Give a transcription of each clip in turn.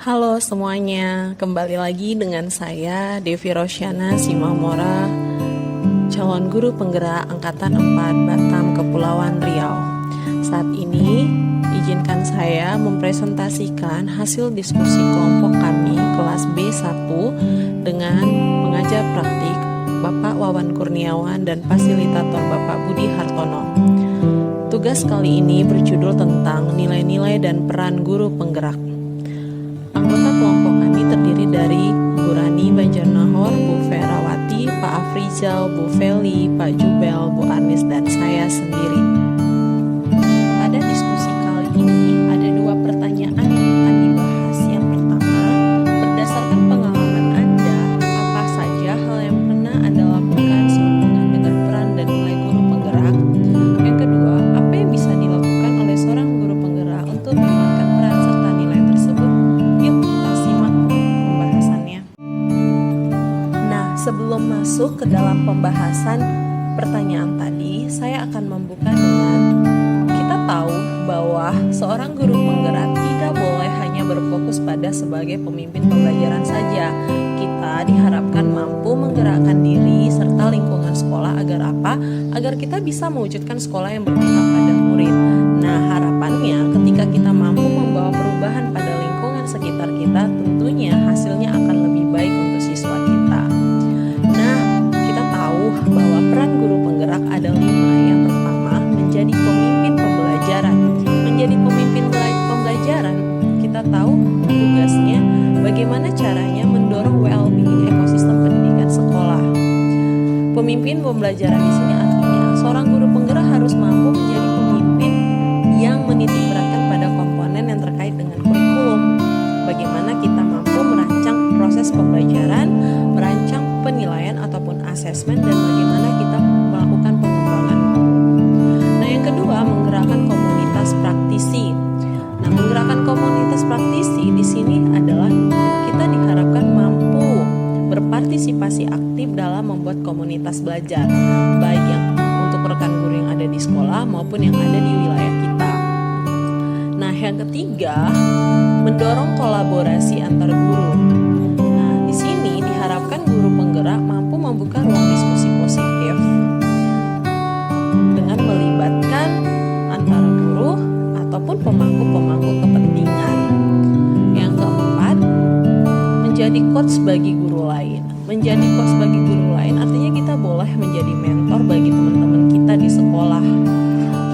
Halo semuanya, kembali lagi dengan saya Devi Rosyana Simamora, calon guru penggerak Angkatan 4 Batam Kepulauan Riau. Saat ini, izinkan saya mempresentasikan hasil diskusi kelompok kami kelas B1 dengan pengajar praktik Bapak Wawan Kurniawan dan fasilitator Bapak Budi Hartono. Tugas kali ini berjudul tentang nilai-nilai dan peran guru penggerak. Anggota kelompok kami terdiri dari Bu Rani Banjarnahor, Bu Ferawati, Pak Afrizal, Bu Feli, Pak Jubel, Bu Arnis, dan saya sendiri. Pada diskusi kali ini ada dua pertanyaan yang akan dibahas. Yang pertama, berdasarkan pengalaman Anda, apa saja hal yang pernah Anda lakukan sehubungan dengan peran dan nilai guru penggerak? Yang kedua, apa yang bisa dilakukan oleh seorang guru penggerak untuk menguatkan peran serta nilai tersebut? Yuk kita simak pembahasannya. Nah, sebelum masuk ke dalam pembahasan pertanyaan tadi, saya akan membuka dengan kita tahu bahwa seorang guru penggerak tidak boleh hanya berfokus pada sebagai pemimpin pembelajaran saja. Kita diharapkan mampu menggerakkan diri serta lingkungan sekolah agar apa? Agar kita bisa mewujudkan sekolah yang berpihak pada murid. Nah, harapannya ketika kita mampu membawa perubahan pada lingkungan sekitar kita, tentunya hasilnya akan lebih baik untuk siswa kita. Nah, kita tahu bahwa peran guru penggerak ada 5. Yang pertama, menjadi pemimpin pembelajaran. Menjadi pemimpin pembelajaran, kita tahu tugasnya bagaimana caranya mendorong well-being ekosistem pendidikan sekolah. Pemimpin pembelajaran di sini artinya seorang guru penggerak harus mampu menjadi pemimpin yang menitik beratkan pada komponen yang terkait dengan kurikulum. Bagaimana kita mampu merancang proses pembelajaran, merancang penilaian ataupun asesmen, dan bagaimana kita melakukan pengembangan guru. Nah, yang kedua, menggerakkan komunitas praktisi. Nah, menggerakkan komunitas praktisi di sini adalah kita diharapkan mampu berpartisipasi aktif dalam membuat komunitas belajar, baik yang untuk rekan guru yang ada di sekolah maupun yang ada di wilayah kita. Nah, yang ketiga, mendorong kolaborasi antar guru. Nah, di sini diharapkan guru penggerak mampu membuka ruang diskusi positif dengan melibatkan antara guru ataupun pemangku kepentingan. Yang keempat, menjadi coach bagi guru lain. Menjadi coach bagi guru lain artinya kita boleh menjadi mentor bagi teman-teman kita di sekolah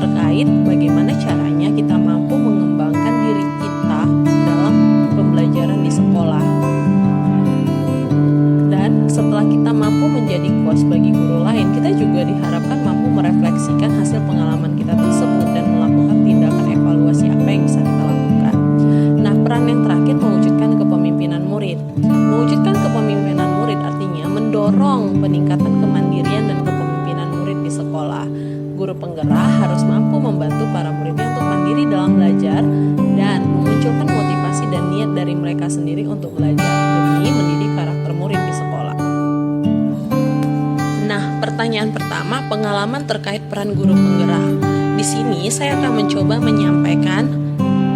terkait bagaimana caranya kita mampu mengembangkan diri kita dalam pembelajaran di sekolah. Dan setelah kita mampu menjadi coach bagi guru lain, kita juga diharapkan mampu merefleksikan hasil pengalaman kita tersebut dan melakukan tindakan evaluasi apa yang bisa kita lakukan. Nah, peran yang terakhir, mewujudkan kepemimpinan murid. Mewujudkan kepemimpinan murid artinya mendorong peningkatan kemandirian dan kepemimpinan murid di sekolah. Guru penggerak harus mampu membantu para muridnya untuk mandiri dalam belajar dan memunculkan motivasi dan niat dari mereka sendiri untuk belajar demi mendidik karakter murid di sekolah. Nah, pertanyaan pertama, pengalaman terkait peran guru penggerak. Di sini saya akan mencoba menyampaikan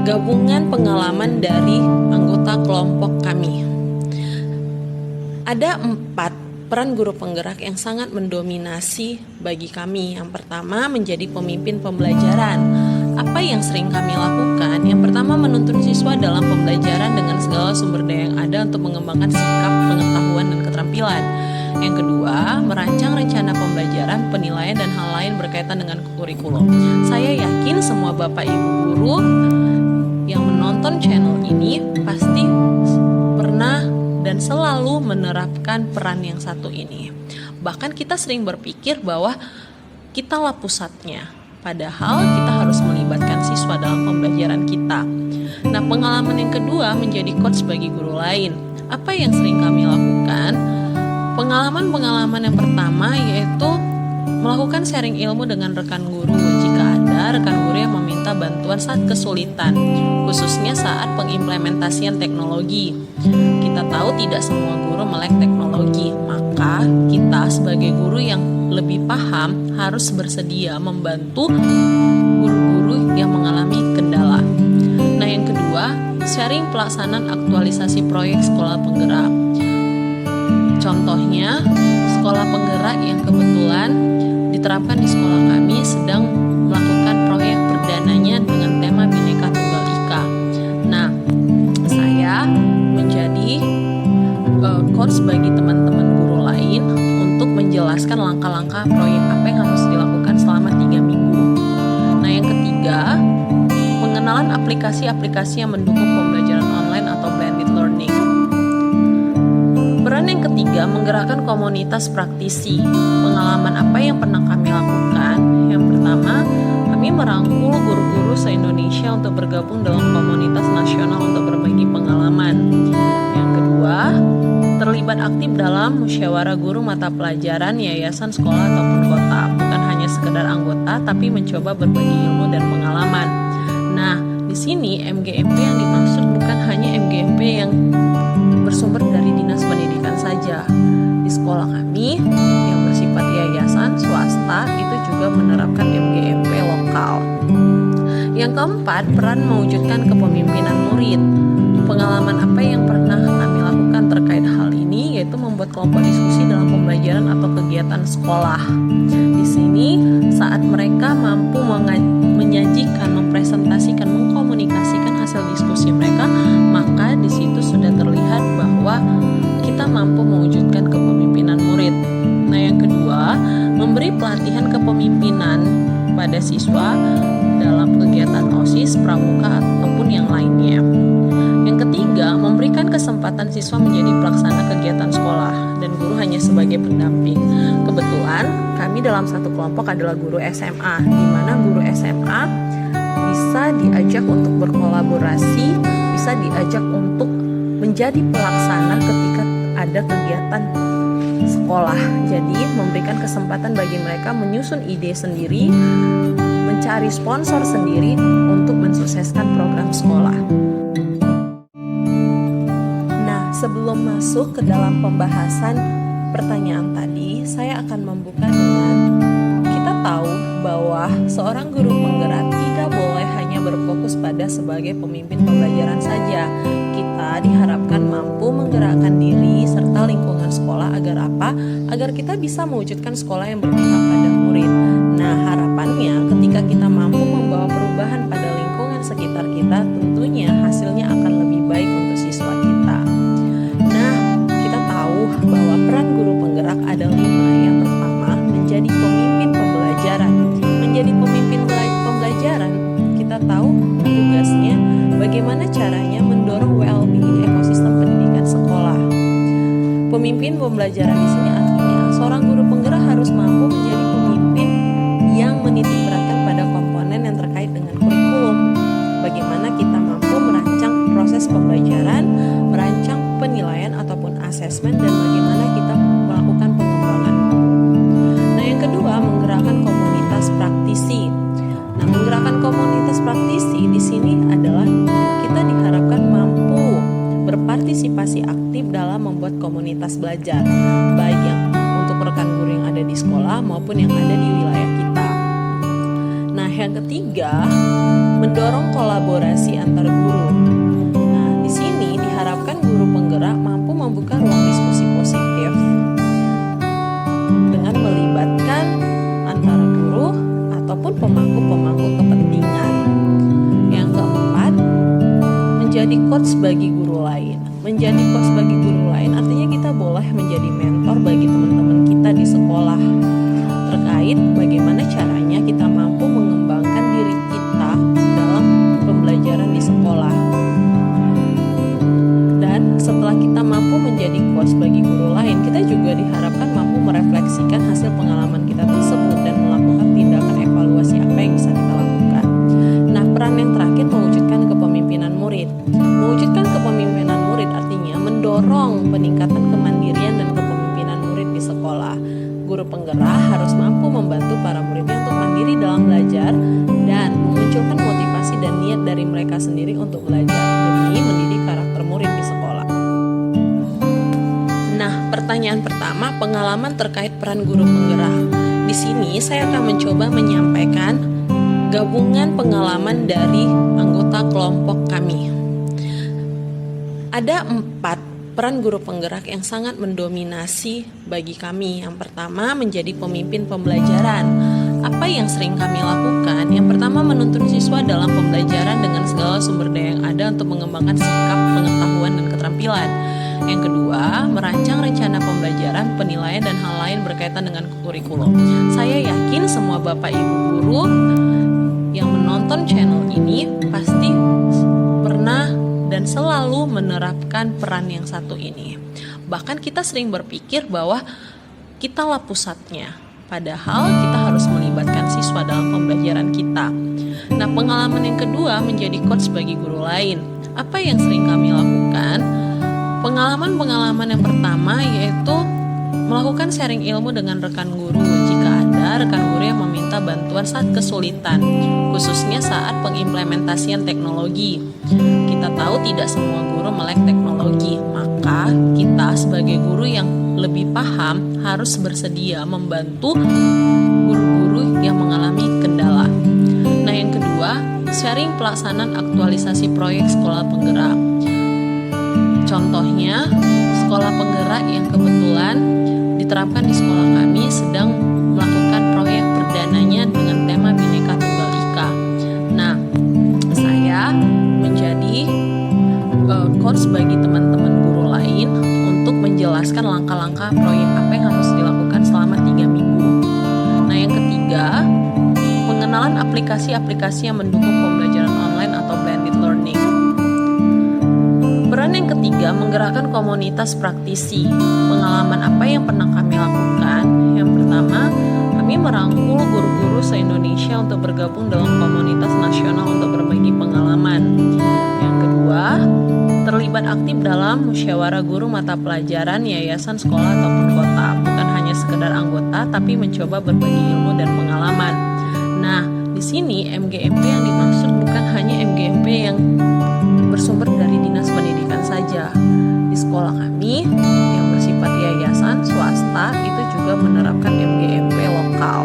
gabungan pengalaman dari anggota kelompok kami. Ada 4 peran guru penggerak yang sangat mendominasi bagi kami. Yang pertama, menjadi pemimpin pembelajaran. Apa yang sering kami lakukan? Yang pertama, menuntun siswa dalam pembelajaran dengan segala sumber daya yang ada untuk mengembangkan sikap, pengetahuan, dan keterampilan. Yang kedua, merancang rencana pembelajaran, penilaian, dan hal lain berkaitan dengan kurikulum. Saya yakin semua Bapak Ibu guru yang menonton channel ini pasti pernah dan selalu menerapkan peran yang satu ini. Bahkan kita sering berpikir bahwa kitalah pusatnya, padahal kita harus melibatkan siswa dalam pembelajaran kita. Nah, pengalaman yang kedua, menjadi coach bagi guru lain. Apa yang sering kami lakukan? Pengalaman yang pertama yaitu melakukan sharing ilmu dengan rekan guru jika ada rekan guru yang meminta bantuan saat kesulitan, khususnya saat pengimplementasian teknologi. Kita tahu tidak semua guru melek teknologi, maka kita sebagai guru yang lebih paham harus bersedia membantu guru-guru yang mengalami kendala. Nah, yang kedua, sharing pelaksanaan aktualisasi proyek sekolah penggerak. Contohnya, sekolah penggerak yang kebetulan diterapkan di sekolah kami sedang melakukan proyek perdananya dengan tema Bhinneka Tunggal Ika. Nah, saya menjadi coach bagi teman-teman guru lain untuk menjelaskan langkah-langkah proyek apa yang harus dilakukan selama 3 minggu. Nah, yang ketiga, pengenalan aplikasi-aplikasi yang mendukung pembelajaran online atau blended learning. Peran yang ketiga, menggerakkan komunitas praktisi. Pengalaman apa yang pernah kami lakukan? Yang pertama, kami merangkul guru-guru se-Indonesia untuk bergabung dalam komunitas nasional untuk berbagi pengalaman. Yang kedua, terlibat aktif dalam musyawarah guru mata pelajaran yayasan, sekolah, ataupun kota. Bukan hanya sekedar anggota, tapi mencoba berbagi ilmu dan pengalaman. Nah, di sini MGMP yang dimaksud bukan hanya MGMP yang bersumber dari Dinas Pendidikan saja. Di sekolah kami yang bersifat yayasan swasta itu juga menerapkan MGMP lokal. Yang keempat, peran mewujudkan kepemimpinan murid. Pengalaman apa yang pernah kami lakukan terkait hal ini yaitu membuat kelompok diskusi dalam pembelajaran atau kegiatan sekolah. Di sini saat mereka mampu menyajikan, mempresentasikan, mengkomunikasikan hasil diskusi mereka, maka di situ sudah terlihat bahwa kita mampu mewujudkan kepemimpinan murid. Nah, yang kedua, memberi pelatihan kepemimpinan pada siswa dalam kegiatan OSIS, pramuka, ataupun yang lainnya. Yang ketiga, memberikan kesempatan siswa menjadi pelaksana kegiatan sekolah dan guru hanya sebagai pendamping. Kebetulan kami dalam satu kelompok adalah guru SMA, di mana guru SMA bisa diajak untuk berkolaborasi, bisa diajak untuk menjadi pelaksana ketika ada kegiatan sekolah. Jadi memberikan kesempatan bagi mereka menyusun ide sendiri, mencari sponsor sendiri untuk mensukseskan program sekolah. Sebelum masuk ke dalam pembahasan pertanyaan tadi, saya akan membuka dengan kita tahu bahwa seorang guru penggerak tidak boleh hanya berfokus pada sebagai pemimpin pembelajaran saja. Kita diharapkan mampu menggerakkan diri serta lingkungan sekolah agar apa? Agar kita bisa mewujudkan sekolah yang berpihak pada murid. Nah, harapannya ketika kita mampu membawa perubahan pada lingkungan sekitar kita, tentunya hasilnya akan lebih baik untuk siswa kita. Bahwa peran guru penggerak ada 5. Yang pertama, menjadi pemimpin pembelajaran. Menjadi pemimpin pembelajaran, kita tahu tugasnya bagaimana caranya mendorong well-being ekosistem pendidikan sekolah. Pemimpin pembelajaran di sini artinya seorang guru penggerak harus mampu menjadi pemimpin yang menitikberatkan pada komponen yang terkait dengan kurikulum. Bagaimana kita mampu merancang proses pembelajaran, merancang penilaian ataupun asesmen, dan bagaimana kita melakukan pengembangan guru. Nah, yang kedua, menggerakkan komunitas praktisi. Nah, menggerakkan komunitas praktisi di sini adalah kita diharapkan mampu berpartisipasi aktif dalam membuat komunitas belajar, baik yang untuk rekan guru yang ada di sekolah maupun yang ada di wilayah kita. Nah, yang ketiga, mendorong kolaborasi antar guru. Di sini diharapkan guru penggerak mampu membuka ruang diskusi positif dengan melibatkan antara guru ataupun pemangku-pemangku kepentingan. Yang keempat, menjadi coach bagi guru lain. Menjadi coach bagi guru lain artinya kita boleh menjadi mentor bagi teman-teman kita di sekolah terkait bagaimana caranya kita mampu mengembangkan diri kita dalam pembelajaran di sekolah. Dan setelah kita mampu menjadi coach bagi guru lain, kita juga diharapkan mampu merefleksikan hasil pengalaman kita tersebut dan melakukan tindakan evaluasi apa yang bisa kita lakukan. Nah, peran yang terakhir, mewujudkan kepemimpinan murid. Mewujudkan kepemimpinan murid artinya mendorong peningkatan kemandirian dan kepemimpinan murid di sekolah. Guru penggerak harus mampu membantu para muridnya untuk mandiri dalam belajar dan memunculkan motivasi dan niat dari mereka sendiri untuk belajar demi mendidik karakter murid di sekolah. Nah, pertanyaan pertama, pengalaman terkait peran guru penggerak. Di sini saya akan mencoba menyampaikan gabungan pengalaman dari anggota kelompok kami. Ada 4 peran guru penggerak yang sangat mendominasi bagi kami. Yang pertama, menjadi pemimpin pembelajaran. Apa yang sering kami lakukan? Yang pertama, menuntun siswa dalam pembelajaran dengan segala sumber daya yang ada untuk mengembangkan sikap, pengetahuan, dan keterampilan. Yang kedua, merancang rencana pembelajaran, penilaian, dan hal lain berkaitan dengan kurikulum. Saya yakin semua Bapak Ibu guru yang menonton channel ini pasti pernah dan selalu menerapkan peran yang satu ini. Bahkan kita sering berpikir bahwa kitalah pusatnya, padahal kita harus melibatkan siswa dalam pembelajaran kita. Nah, pengalaman yang kedua menjadi coach bagi guru lain. Apa yang sering kami lakukan? Pengalaman yang pertama yaitu melakukan sharing ilmu dengan rekan guru jika ada rekan guru yang meminta bantuan saat kesulitan, khususnya saat pengimplementasian teknologi. Kita tahu tidak semua guru melek teknologi, maka kita sebagai guru yang lebih paham harus bersedia membantu guru-guru yang mengalami kendala. Nah, yang kedua, sharing pelaksanaan aktualisasi proyek sekolah penggerak. Contohnya, sekolah penggerak yang kebetulan diterapkan di sekolah kami sedang melakukan proyek perdananya dengan tema Bhinneka Tunggal Ika. Nah, saya menjadi coach bagi teman-teman guru lain untuk menjelaskan langkah-langkah proyek apa yang harus dilakukan selama 3 minggu. Nah, yang ketiga, pengenalan aplikasi-aplikasi yang mendukung pembelajaran online atau blended learning. Peran yang ketiga, menggerakkan komunitas praktisi. Pengalaman apa yang pernah kami lakukan? Yang pertama, kami merangkul guru-guru se-Indonesia untuk bergabung dalam komunitas nasional untuk berbagi pengalaman. Yang kedua, terlibat aktif dalam musyawarah guru mata pelajaran yayasan, sekolah, ataupun kota. Bukan hanya sekedar anggota, tapi mencoba berbagi ilmu dan pengalaman. Nah, di sini MGMP yang dimaksud bukan hanya MGMP yang bersumber dari Dinas Pendidikan saja. Di sekolah kami yang bersifat yayasan swasta itu juga menerapkan MGMP lokal.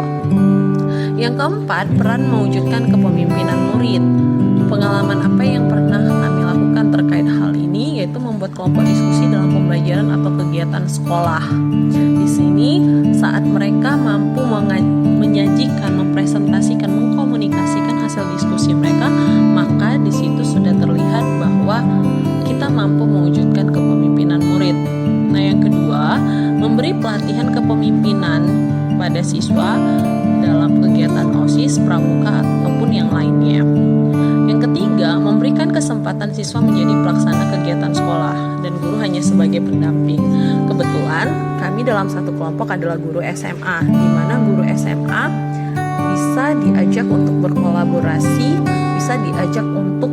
Yang keempat, peran mewujudkan kepemimpinan murid. Pengalaman apa yang pernah kami lakukan terkait hal ini yaitu membuat kelompok diskusi dalam pembelajaran atau kegiatan sekolah. Di sini saat mereka mampu menyajikan, mempresentasikan, mengkomunikasikan hasil diskusi mereka, maka di situ sudah terlihat bahwa kita mampu mewujudkan kepemimpinan murid. Nah, yang kedua, memberi pelatihan kepemimpinan pada siswa dalam kegiatan OSIS, pramuka, ataupun yang lainnya. Yang ketiga, memberikan kesempatan siswa menjadi pelaksana kegiatan sekolah dan guru hanya sebagai pendamping. Kebetulan kami dalam satu kelompok adalah guru SMA, di mana guru SMA bisa diajak untuk berkolaborasi, bisa diajak untuk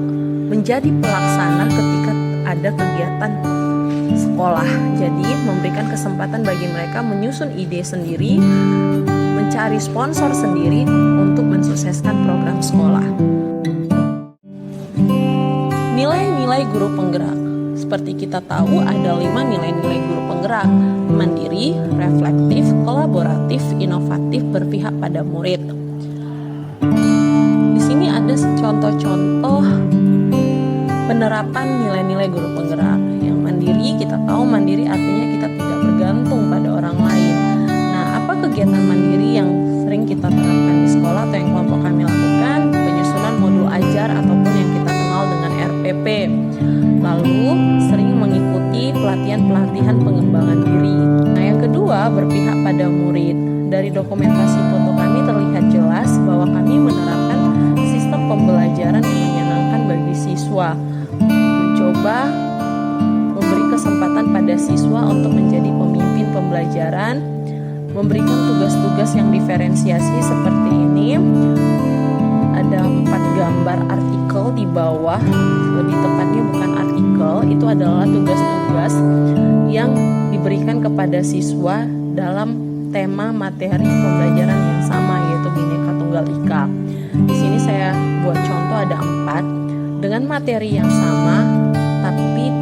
menjadi pelaksana ketika ada kegiatan sekolah. Jadi memberikan kesempatan bagi mereka menyusun ide sendiri, mencari sponsor sendiri untuk mensukseskan program sekolah. Nilai-nilai guru penggerak. Seperti kita tahu ada 5 nilai-nilai guru penggerak: mandiri, reflektif, kolaboratif, inovatif, berpihak pada murid. Di sini ada contoh-contoh penerapan nilai-nilai guru penggerak. Yang mandiri, kita tahu mandiri artinya kita tidak bergantung pada orang lain. Nah, apa kegiatan mandiri yang sering kita terapkan di sekolah atau yang kelompok kami lakukan? Penyusunan modul ajar ataupun yang kita kenal dengan RPP. Lalu sering mengikuti pelatihan-pelatihan pengembangan diri. Nah, yang kedua, berpihak pada murid. Dari dokumentasi foto kami terlihat jelas bahwa kami menerapkan sistem pembelajaran yang menyenangkan bagi siswa. Mencoba memberi kesempatan pada siswa untuk menjadi pemimpin pembelajaran, memberikan tugas-tugas yang diferensiasi seperti ini. Ada 4 gambar artikel di bawah, lebih tepatnya bukan artikel, itu adalah tugas-tugas yang diberikan kepada siswa dalam tema materi pembelajaran yang sama, yaitu Bhinneka Tunggal Ika. Di sini saya buat contoh ada 4 dengan materi yang sama, tapi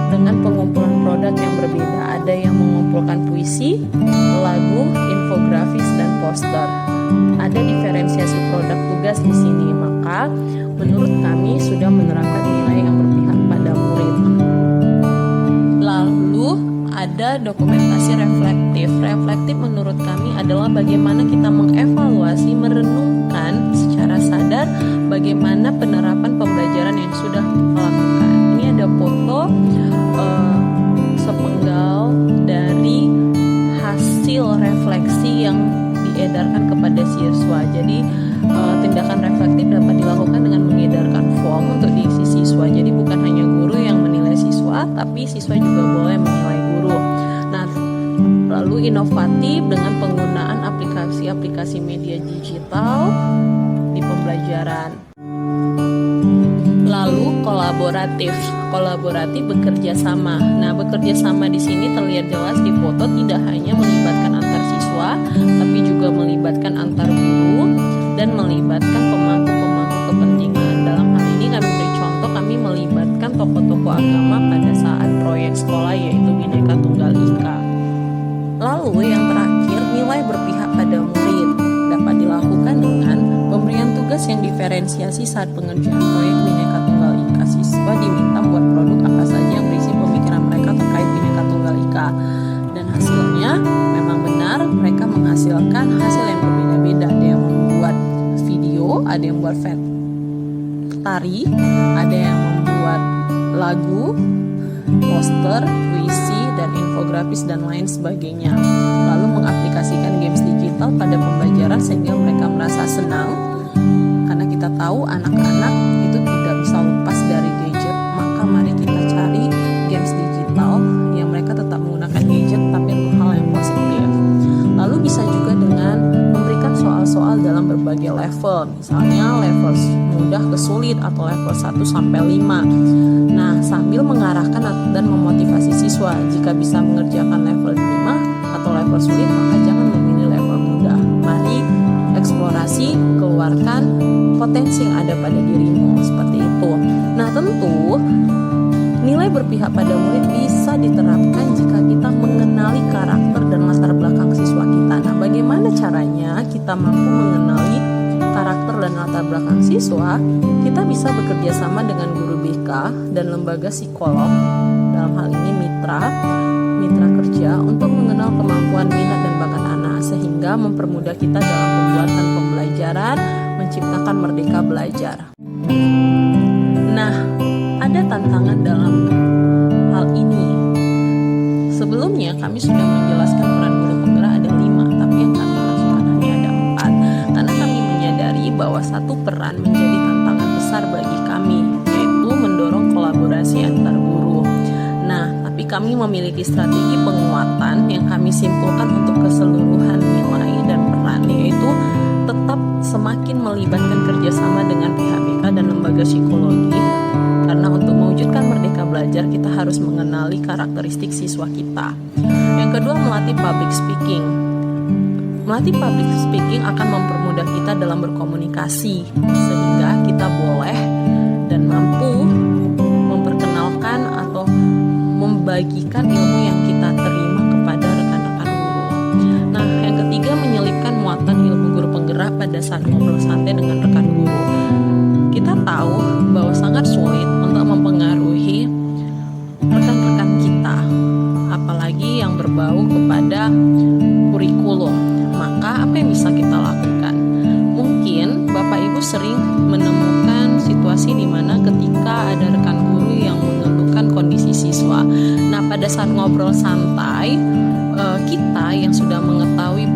dengan pengumpulan produk yang berbeda. Ada yang mengumpulkan puisi, lagu, infografis, dan poster. Ada diferensiasi produk tugas di sini, maka menurut kami sudah menerapkan nilai yang berpihak pada murid. dokumentasi reflektif. Reflektif menurut kami adalah bagaimana kita mengevaluasi, merenungkan secara sadar bagaimana penerapan pembelajaran yang sudah kita lakukan. Ini ada foto sepenggal dari hasil refleksi yang diedarkan kepada siswa. Jadi tindakan reflektif dapat dilakukan dengan mengedarkan form untuk diisi siswa. Jadi bukan hanya guru yang menilai siswa, tapi siswa juga boleh menilai guru. Nah, lalu inovatif dengan penggunaan aplikasi-aplikasi media digital di pembelajaran. Lalu kolaboratif bekerja sama. Nah, bekerja sama di sini terlihat jelas di foto tidak hanya melibatkan antar siswa, tapi juga melibatkan antar guru dan melibatkan pemangku-pemangku kepentingan. Dalam hal ini kami beri contoh, kami melibatkan tokoh-tokoh agama pada saat proyek sekolah yaitu Bhinneka Tunggal Ika. Lalu yang terakhir, nilai berpihak pada murid dapat dilakukan dengan pemberian tugas yang diferensiasi saat pengerjaan proyek Bhinneka Tunggal Ika. Siswa diminta buat produk apa saja yang berisi pemikiran mereka terkait Bhinneka Tunggal Ika. Dan hasilnya memang benar mereka menghasilkan hasil yang berbeda-beda. Ada yang membuat video, ada yang membuat tari, ada yang membuat lagu, poster, puisi, dan infografis dan lain sebagainya. Lalu mengaplikasikan games digital pada pembelajaran sehingga mereka merasa senang, karena kita tahu anak-anak itu tidak bisa lepas dari gadget. Maka mari kita cari games digital yang mereka tetap menggunakan gadget tapi untuk hal yang positif. Lalu bisa juga dengan memberikan soal-soal dalam berbagai level, misalnya level mudah ke sulit atau level 1 sampai 5. Nah, sambil mengarahkan dan memotivasi siswa, jika bisa mengerjakan level 5 atau level sulit, maka jangan memilih level mudah. Mari eksplorasi, keluarkan potensi yang ada pada dirimu, seperti itu. Nah, tentu nilai berpihak pada murid bisa diterapkan jika kita mengenali karakter dan latar belakang siswa kita. Nah, bagaimana caranya kita mampu mengenali karakter dan latar belakang siswa? Kita bisa bekerja sama dengan guru BK dan lembaga psikolog, dalam hal ini mitra kerja, untuk mengenal kemampuan, minat, dan bakat anak, sehingga mempermudah kita dalam pembuatan pembelajaran, menciptakan merdeka belajar. Nah, ada tantangan dalam hal ini. Sebelumnya kami sudah menjelaskan peran guru penggerak ada 5, tapi yang kami masukkan hanya ada 4, karena kami menyadari bahwa satu peran menjadi tantangan besar bagi kami, yaitu mendorong kolaborasi antar guru. Nah, tapi kami memiliki strategi penguatan yang kami simpulkan untuk keseluruhan nilai dan peran, yaitu tetap semakin melibatkan kerjasama dengan pihak BK dan lembaga psikologi, karena untuk mewujudkan merdeka belajar kita harus mengenali karakteristik siswa kita. Yang kedua, melatih public speaking. Melatih public speaking akan mempermudah kita dalam berkomunikasi, sehingga kita boleh dan mampu memperkenalkan atau membagikan ilmu yang kita terima kepada rekan-rekan guru. Nah, yang ketiga, menyelipkan muatan ilmu guru penggerak pada saat ngobrol santai dengan rekan guru. Kita tahu bahwa sangat sulit untuk mempengaruhi rekan-rekan kita, apalagi yang berbau kepada kurikulum. Maka apa yang bisa kita lakukan? Mungkin Bapak Ibu sering menemukan situasi di mana ketika ada rekan guru yang mengeluhkan kondisi siswa. Nah, pada saat ngobrol santai, kita yang sudah mengetahui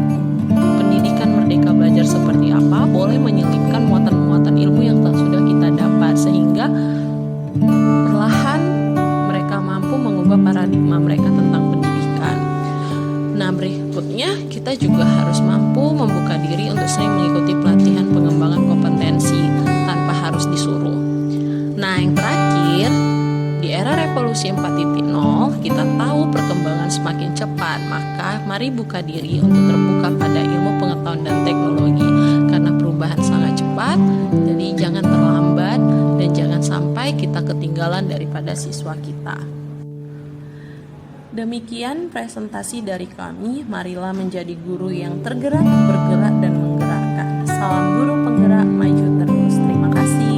pendidikan merdeka belajar seperti apa, boleh menyelipkan muatan-muatan ilmu yang sudah kita dapat, sehingga perlahan mereka mampu mengubah paradigma mereka tentang pendidikan. Nah, berikutnya kita juga harus mampu membuka diri untuk sering mengikuti pelatihan pengembangan kompetensi tanpa harus disuruh. Nah, yang terakhir, di era revolusi 4.0 kita tahu perkembangan semakin cepat, maka mari buka diri untuk terbuka pada ilmu pengetahuan dan teknologi, karena perubahan sangat cepat. Jadi jangan terlambat dan jangan sampai kita ketinggalan daripada siswa kita. Demikian presentasi dari kami. Marilah menjadi guru yang tergerak, bergerak, dan menggerakkan. Salam guru penggerak, maju terus. Terima kasih.